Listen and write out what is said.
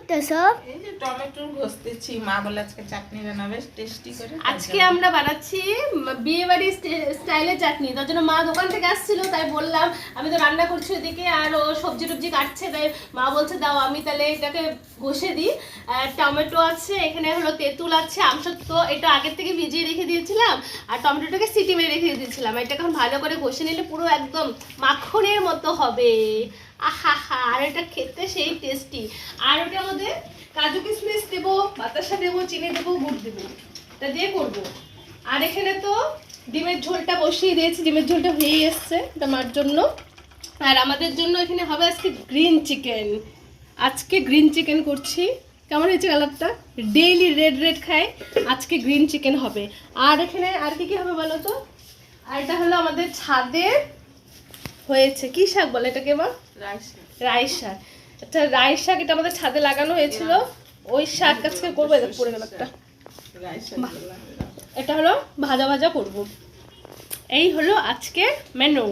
করতেছো? এই যে টমেটো ঘষতেছি, মা বলে আজকে চাটনি বানাবে টেস্টি করে। আজকে আমরা বানাচ্ছি বিয়ে বাড়ি স্টাইলে চাটনি। তার জন্য মা দোকান থেকে আসছিল, তাই বললাম আমি তো রান্না করছি ওদিকে, আর ও সবজি টবজি কাটছে, তাই মা বলছে দাও আমি তাহলে এটাকে ঘষে দিই। টমেটো আছে, এখানে হলো তেঁতুল আছে, আমসত্ব এটা আগের থেকে ভিজিয়ে রেখে দিয়েছিলাম, আর টমেটোটাকে সিটি মেরে রেখে দিয়েছিলাম। এটাকে এখন ভালো করে ঘষে নিলে পুরো একদম মাখনের মতো হবে। আহা হা, আর এটা খেতে সেই টেস্টি। আর ওটার মধ্যে কাজু কিশমিশ দেবো, বাতাসা দেবো, চিনি দেবো, গুড় দেবো, এটা দিয়ে করবো। আর এখানে তো ডিমের ঝোলটা বসিয়ে দিয়েছি, ডিমের ঝোলটা হয়ে এসছে এটা মার জন্য। আর আমাদের জন্য এখানে হবে আজকে গ্রিন চিকেন। আজকে গ্রিন চিকেন করছি। কেমন হয়েছে কালারটা? ডেইলি রেড রেড খাই, আজকে গ্রিন চিকেন হবে। আর এখানে আর কি কি হবে বলো তো? আর এটা হলো আমাদের ছাদে হয়েছে, কি শাক বলে এটাকে এবার? রাই শাক। আচ্ছা, রাই শাক এটা আমাদের ছাদে লাগানো হয়েছিল, ওই শাক আজকে করবো। এটা পড়ে গেল একটা। এটা হলো ভাজা ভাজা করব। এই হলো আজকে মেনু।